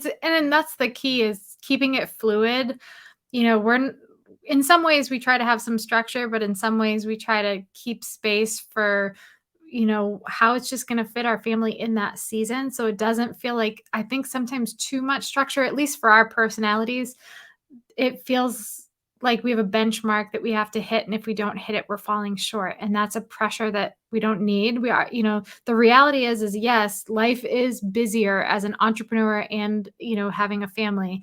and then that's the key, is keeping it fluid. In some ways we try to have some structure, but in some ways we try to keep space for, how it's just going to fit our family in that season. So it doesn't feel like, I think sometimes too much structure, at least for our personalities, it feels like we have a benchmark that we have to hit. And if we don't hit it, we're falling short. And that's a pressure that we don't need. The reality is yes, life is busier as an entrepreneur and, having a family.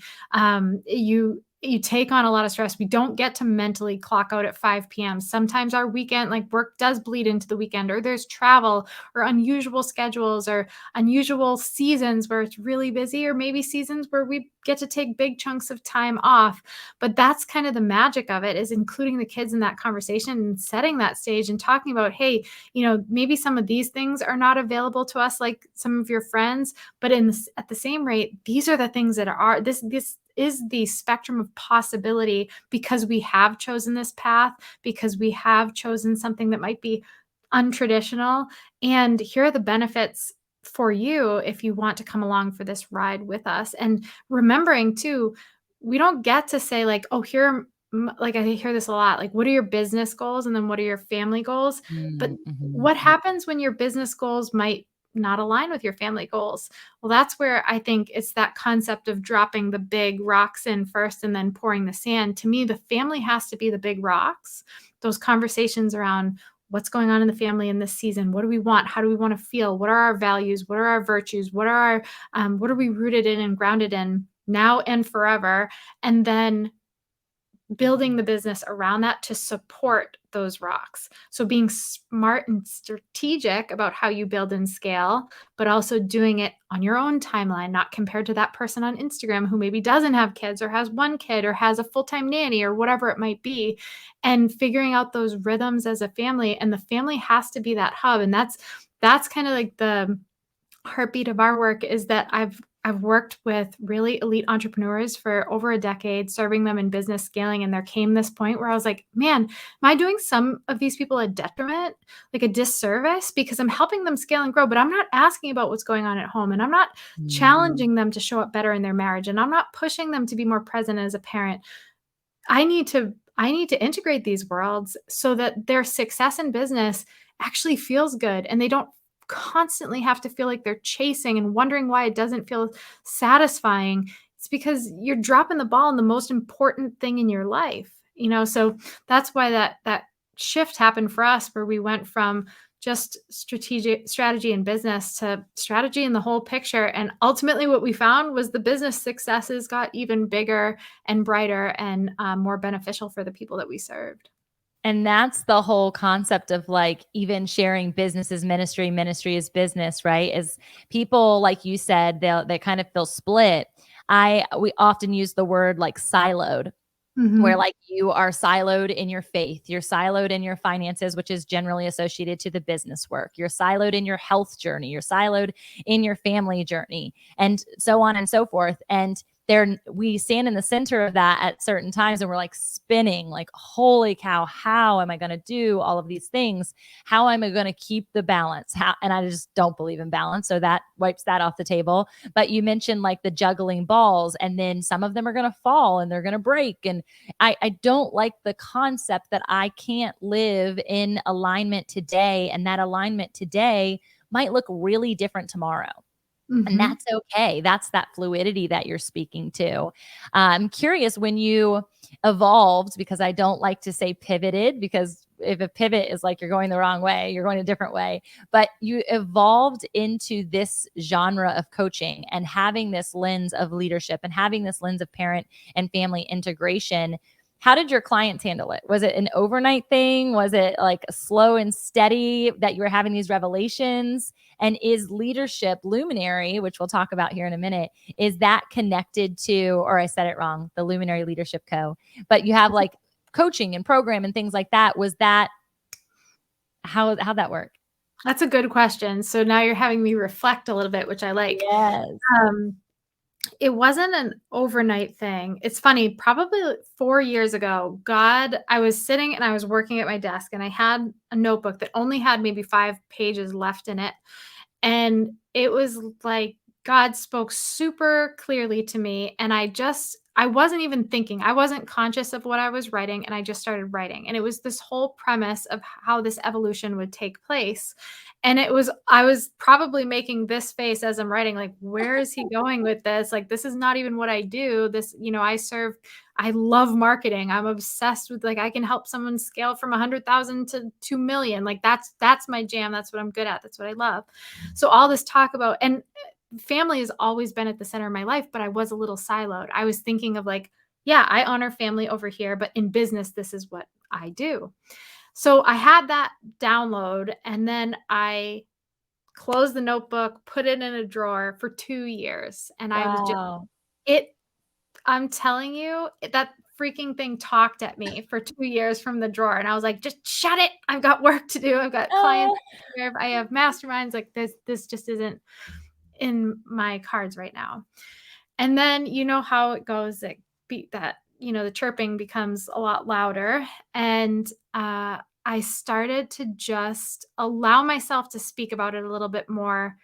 You take on a lot of stress. We don't get to mentally clock out at 5 p.m. Sometimes our weekend, like work does bleed into the weekend, or there's travel or unusual schedules or unusual seasons where it's really busy, or maybe seasons where we get to take big chunks of time off. But that's kind of the magic of it, is including the kids in that conversation and setting that stage and talking about, hey, maybe some of these things are not available to us like some of your friends, but at the same rate, these are the things that are, this is the spectrum of possibility, because we have chosen this path, because we have chosen something that might be untraditional. And here are the benefits for you if you want to come along for this ride with us. And remembering too, we don't get to say like, oh, like I hear this a lot, like, what are your business goals? And then what are your family goals? But Mm-hmm. what happens when your business goals might not align with your family goals? Well, that's where I think it's that concept of dropping the big rocks in first and then pouring the sand. To me, the family has to be the big rocks. Those conversations around what's going on in the family in this season. What do we want? How do we want to feel? What are our values? What are our virtues? What are we rooted in and grounded in now and forever? And then building the business around that to support those rocks. So being smart and strategic about how you build and scale, but also doing it on your own timeline, not compared to that person on Instagram who maybe doesn't have kids or has one kid or has a full-time nanny or whatever it might be, and figuring out those rhythms as a family. And the family has to be that hub. And that's kind of like the heartbeat of our work, is that I've worked with really elite entrepreneurs for over a decade, serving them in business scaling. And there came this point where I was like, man, am I doing some of these people a detriment, like a disservice? Because I'm helping them scale and grow, but I'm not asking about what's going on at home. And I'm not challenging them to show up better in their marriage. And I'm not pushing them to be more present as a parent. I need to integrate these worlds so that their success in business actually feels good, and they don't constantly have to feel like they're chasing and wondering why it doesn't feel satisfying. It's because you're dropping the ball on the most important thing in your life, so that's why that shift happened for us, where we went from just strategy and business to strategy in the whole picture. And ultimately what we found was the business successes got even bigger and brighter and more beneficial for the people that we served. And that's the whole concept of like even sharing business is ministry, ministry is business, right? Is people, like you said, they kind of feel split. We often use the word like siloed, where like you are siloed in your faith, you're siloed in your finances, which is generally associated to the business work. You're siloed in your health journey, you're siloed in your family journey, and so on and so forth. And we stand in the center of that at certain times, and we're like spinning, like, holy cow, how am I going to do all of these things? How am I going to keep the balance? And I just don't believe in balance. So that wipes that off the table. But you mentioned like the juggling balls, and then some of them are going to fall and they're going to break. And I don't like the concept that I can't live in alignment today, and that alignment today might look really different tomorrow. And that's okay. That's that fluidity that you're speaking to. I'm curious, when you evolved, because I don't like to say pivoted, because if a pivot is like you're going the wrong way, you're going a different way, but you evolved into this genre of coaching and having this lens of leadership and having this lens of parent and family integration. How did your clients handle it? Was it an overnight thing? Was it like slow and steady that you were having these revelations? And is leadership Luminary, which we'll talk about here in a minute, is that connected to, or I said it wrong, the Luminary Leadership Co, but you have like coaching and program and things like that. Was that, how'd that work? That's a good question. So now you're having me reflect a little bit, which I like. Yes. It wasn't an overnight thing. It's funny, probably like 4 years ago, I was sitting and I was working at my desk, and I had a notebook that only had maybe 5 pages left in it. And it was like God spoke super clearly to me, and I wasn't even thinking. I wasn't conscious of what I was writing, and I just started writing. And it was this whole premise of how this evolution would take place. And I was probably making this face as I'm writing, like, where is he going with this? Like, this is not even what I do. I love marketing. I'm obsessed with, like, I can help someone scale from 100,000 to 2 million. Like, that's my jam. That's what I'm good at. That's what I love. So all this talk about, and family has always been at the center of my life, but I was a little siloed. I was thinking of, like, yeah, I honor family over here, but in business, this is what I do. So I had that download, and then I closed the notebook, put it in a drawer for 2 years, and I was just Wow. it I'm telling you, that freaking thing talked at me for 2 years from the drawer, and I was like, "Just shut it. I've got work to do. I've got clients Oh, to take care of. I have masterminds. Like, this just isn't in my cards right now." And then you know how it goes, the chirping becomes a lot louder. And I started to just allow myself to speak about it a little bit more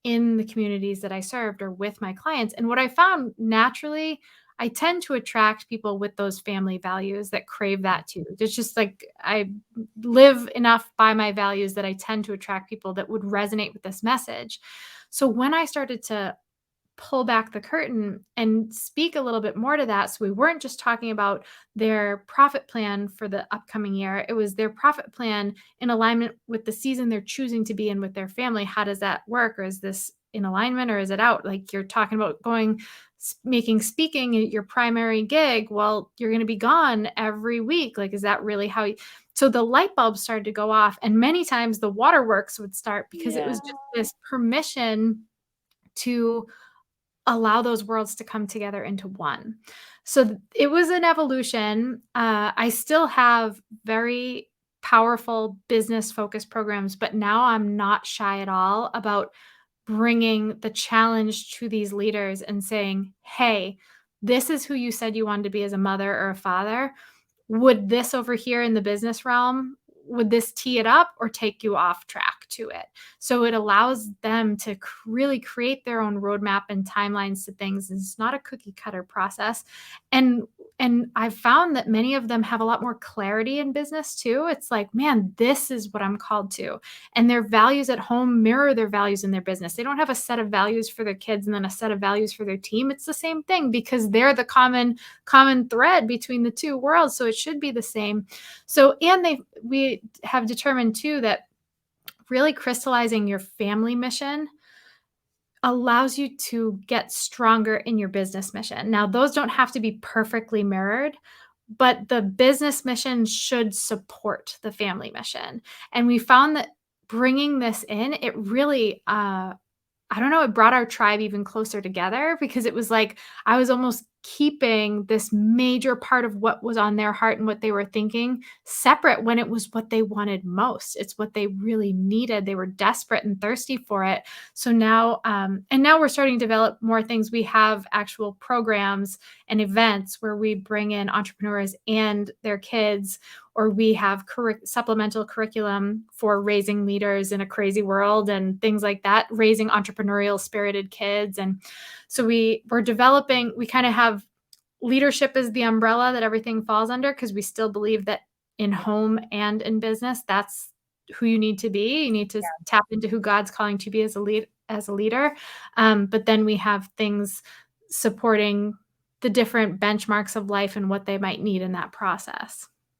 in the communities that I served or with my clients. And what I found naturally, I tend to attract people with those family values that crave that too. It's just like I live enough by my values that I tend to attract people that would resonate with this message. So when I started to pull back the curtain and speak a little bit more to that. So we weren't just talking about their profit plan for the upcoming year. It was their profit plan in alignment with the season they're choosing to be in with their family. How does that work? Or is this in alignment or is it out? Like, you're talking about making speaking your primary gig. Well, you're going to be gone every week. Like, is that really so the light bulbs started to go off, and many times the waterworks would start because it yeah. was just this permission to allow those worlds to come together into one. So it was an evolution. I still have very powerful business focused programs, but now I'm not shy at all about bringing the challenge to these leaders and saying, hey, this is who you said you wanted to be as a mother or a father. Would this over here in the business realm, would this tee it up or take you off track to it? So it allows them to really create their own roadmap and timelines to things. It's not a cookie cutter process. And I've found that many of them have a lot more clarity in business too. It's like, man, this is what I'm called to. And their values at home mirror their values in their business. They don't have a set of values for their kids and then a set of values for their team. It's the same thing because they're the common thread between the two worlds. So it should be the same. So, and we have determined too that really crystallizing your family mission allows you to get stronger in your business mission. Now, those don't have to be perfectly mirrored, but the business mission should support the family mission. And we found that bringing this in, it really, I don't know, it brought our tribe even closer together because it was like I was almost keeping this major part of what was on their heart and what they were thinking separate when it was what they wanted most. It's what they really needed. They were desperate and thirsty for it. So now, and now we're starting to develop more things. We have actual programs and events where we bring in entrepreneurs and their kids, or we have supplemental curriculum for raising leaders in a crazy world and things like that, raising entrepreneurial spirited kids. And so we're developing, we kind of have leadership as the umbrella that everything falls under, because we still believe that in home and in business, that's who you need to be. You need to tap into who God's calling to be as a leader. But then we have things supporting the different benchmarks of life and what they might need in that process.